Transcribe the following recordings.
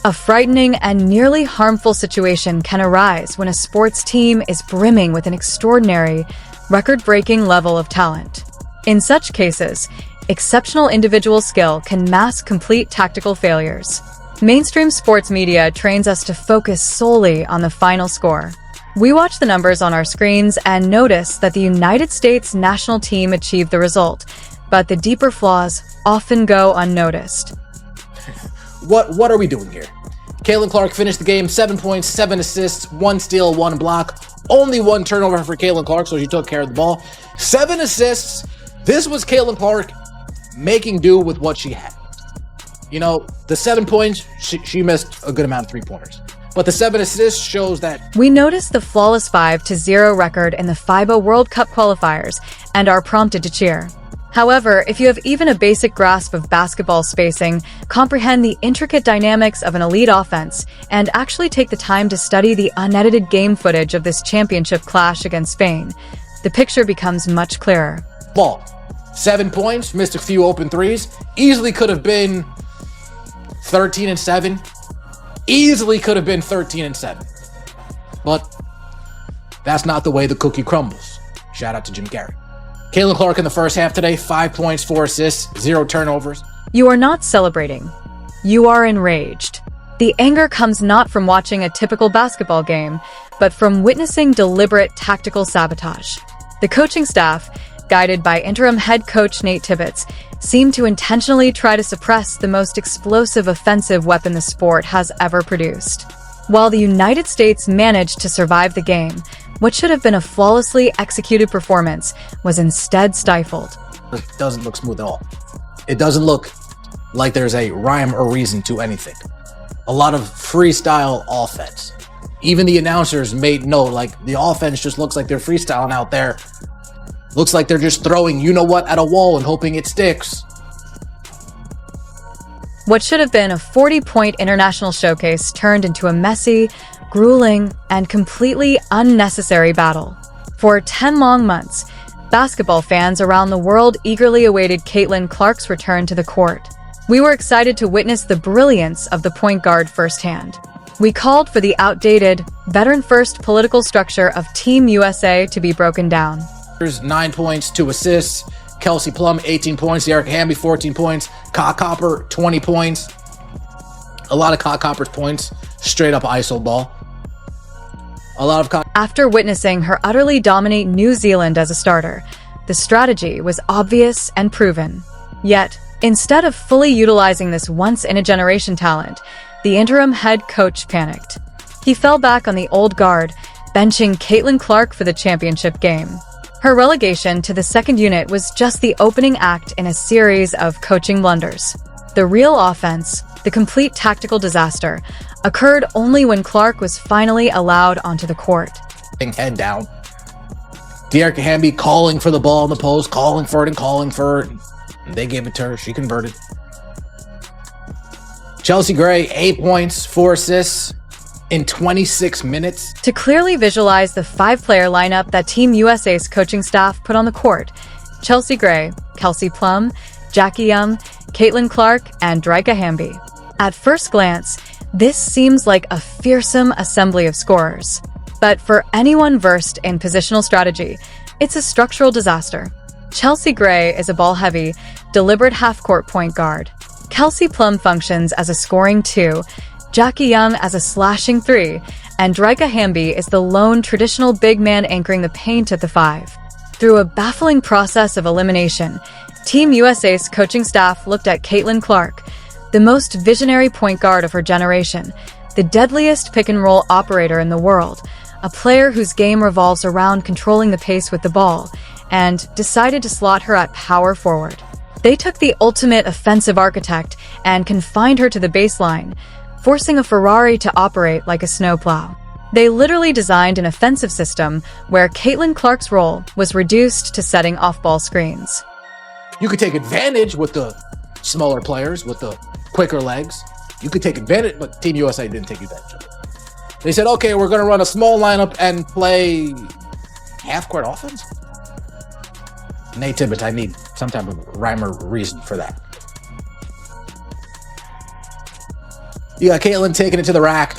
A frightening and nearly harmful situation can arise when a sports team is brimming with an extraordinary, record-breaking level of talent. In such cases, exceptional individual skill can mask complete tactical failures. Mainstream sports media trains us to focus solely on the final score. We watch the numbers on our screens and notice that the United States national team achieved the result, but the deeper flaws often go unnoticed. What are we doing here? Caitlin Clark finished the game 7 points, 7 assists, 1 steal, 1 block. Only 1 turnover for Caitlin Clark, so she took care of the ball. 7 assists. This was Caitlin Clark making do with what she had. You know, the 7 points, she missed a good amount of 3-pointers. But the 7 assists shows that... We notice the flawless 5-0 record in the FIBA World Cup qualifiers and are prompted to cheer. However, if you have even a basic grasp of basketball spacing, comprehend the intricate dynamics of an elite offense, and actually take the time to study the unedited game footage of this championship clash against Spain, the picture becomes much clearer. Ball. 7 points, missed a few open threes. Easily could have been 13-7. Easily could have been 13-7. But that's not the way the cookie crumbles. Shout out to Jim Carrey. Caitlin Clark in the first half today, 5 points, 4 assists, 0 turnovers. You are not celebrating. You are enraged. The anger comes not from watching a typical basketball game, but from witnessing deliberate tactical sabotage. The coaching staff, guided by interim head coach Nate Tibbetts, seemed to intentionally try to suppress the most explosive offensive weapon the sport has ever produced. While the United States managed to survive the game, what should have been a flawlessly executed performance was instead stifled. It doesn't look smooth at all. It doesn't look like there's a rhyme or reason to anything. A lot of freestyle offense. Even the announcers made note, like, the offense just looks like they're freestyling out there. Looks like they're just throwing you-know-what at a wall and hoping it sticks. What should have been a 40-point international showcase turned into a messy, grueling, and completely unnecessary battle. For 10 long months, basketball fans around the world eagerly awaited Caitlin Clark's return to the court. We were excited to witness the brilliance of the point guard firsthand. We called for the outdated, veteran-first political structure of Team USA to be broken down. 9 points, 2 assists. Kelsey Plum, 18 points. Erica Hamby, 14 points. Ka Copper, 20 points. A lot of Ka Copper's points, straight up ISO ball. After witnessing her utterly dominate New Zealand as a starter, the strategy was obvious and proven. Yet, instead of fully utilizing this once-in-a-generation talent, the interim head coach panicked. He fell back on the old guard, benching Caitlin Clark for the championship game. Her relegation to the second unit was just the opening act in a series of coaching blunders. The real offense, the complete tactical disaster, occurred only when Clark was finally allowed onto the court. Head down. Erica Hamby calling for the ball in the post, calling for it and calling for it. They gave it to her. She converted. Chelsea Gray, 8 points, 4 assists in 26 minutes. To clearly visualize the 5-player lineup that Team USA's coaching staff put on the court, Chelsea Gray, Kelsey Plum, Jackie Young, Caitlin Clark, and Drika Hamby. At first glance, this seems like a fearsome assembly of scorers. But for anyone versed in positional strategy, it's a structural disaster. Chelsea Gray is a ball-heavy, deliberate half-court point guard. Kelsey Plum functions as a scoring 2, Jackie Young as a slashing 3, and Drika Hamby is the lone traditional big man anchoring the paint at the 5. Through a baffling process of elimination, Team USA's coaching staff looked at Caitlin Clark, the most visionary point guard of her generation, the deadliest pick-and-roll operator in the world, a player whose game revolves around controlling the pace with the ball, and decided to slot her at power forward. They took the ultimate offensive architect and confined her to the baseline, forcing a Ferrari to operate like a snowplow. They literally designed an offensive system where Caitlin Clark's role was reduced to setting off-ball screens. You could take advantage with the smaller players, with the quicker legs. You could take advantage, but Team USA didn't take advantage of it. They said, okay, we're going to run a small lineup and play half-court offense? Nate Tibbetts, I need some type of rhyme or reason for that. You got Caitlin taking it to the rack.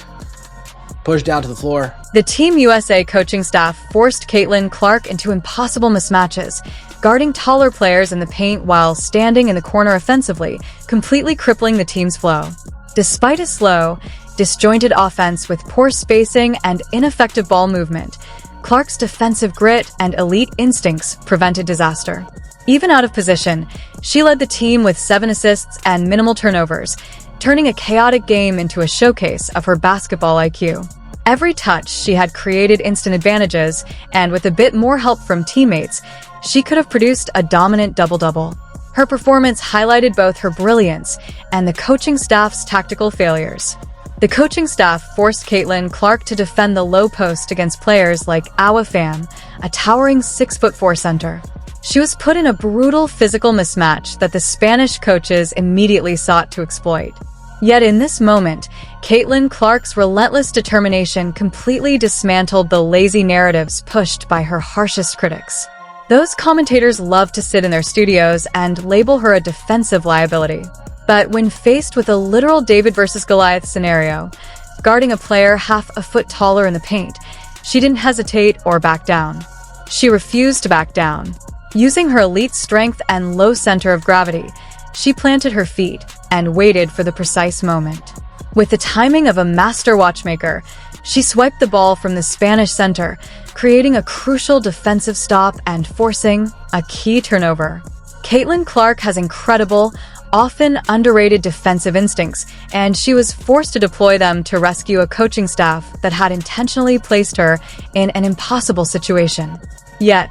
Pushed down to the floor. The Team USA coaching staff forced Caitlin Clark into impossible mismatches, guarding taller players in the paint while standing in the corner offensively, completely crippling the team's flow. Despite a slow, disjointed offense with poor spacing and ineffective ball movement, Clark's defensive grit and elite instincts prevented disaster. Even out of position, she led the team with 7 assists and minimal turnovers, turning a chaotic game into a showcase of her basketball IQ. Every touch, she had created instant advantages, and with a bit more help from teammates, she could have produced a dominant double-double. Her performance highlighted both her brilliance and the coaching staff's tactical failures. The coaching staff forced Caitlin Clark to defend the low post against players like Awa Pham, a towering 6'4" center. She was put in a brutal physical mismatch that the Spanish coaches immediately sought to exploit. Yet in this moment, Caitlin Clark's relentless determination completely dismantled the lazy narratives pushed by her harshest critics. Those commentators love to sit in their studios and label her a defensive liability. But when faced with a literal David versus Goliath scenario, guarding a player half a foot taller in the paint, she didn't hesitate or back down. She refused to back down. Using her elite strength and low center of gravity, she planted her feet and waited for the precise moment. With the timing of a master watchmaker, she swiped the ball from the Spanish center, creating a crucial defensive stop and forcing a key turnover. Caitlin Clark has incredible, often underrated defensive instincts, and she was forced to deploy them to rescue a coaching staff that had intentionally placed her in an impossible situation. Yet,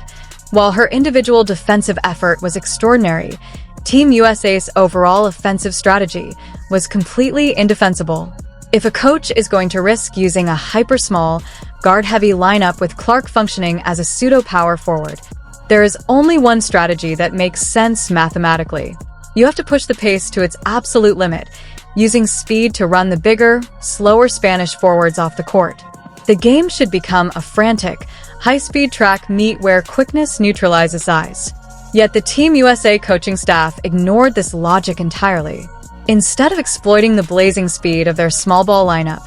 while her individual defensive effort was extraordinary, Team USA's overall offensive strategy was completely indefensible. If a coach is going to risk using a hyper-small, guard-heavy lineup with Clark functioning as a pseudo-power forward, there is only one strategy that makes sense mathematically. You have to push the pace to its absolute limit, using speed to run the bigger, slower Spanish forwards off the court. The game should become a frantic, high-speed track meet where quickness neutralizes size. Yet the Team USA coaching staff ignored this logic entirely. Instead of exploiting the blazing speed of their small ball lineup,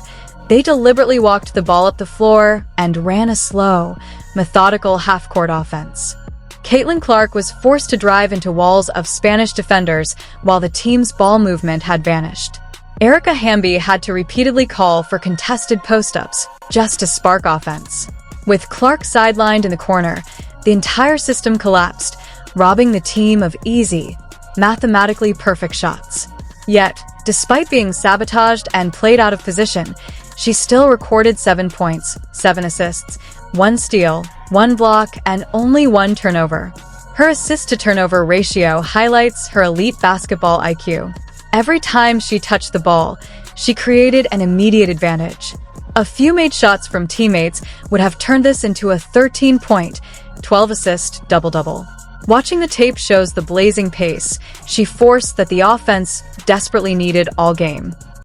they deliberately walked the ball up the floor and ran a slow, methodical half-court offense. Caitlin Clark was forced to drive into walls of Spanish defenders while the team's ball movement had vanished. Erica Hamby had to repeatedly call for contested post-ups just to spark offense. With Clark sidelined in the corner, the entire system collapsed, robbing the team of easy, mathematically perfect shots. Yet, despite being sabotaged and played out of position, she still recorded 7 points, 7 assists, 1 steal, 1 block, and only 1 turnover. Her assist-to-turnover ratio highlights her elite basketball IQ. Every time she touched the ball, she created an immediate advantage. A few made shots from teammates would have turned this into a 13-point, 12-assist double-double. Watching the tape shows the blazing pace she forced that the offense desperately needed all game.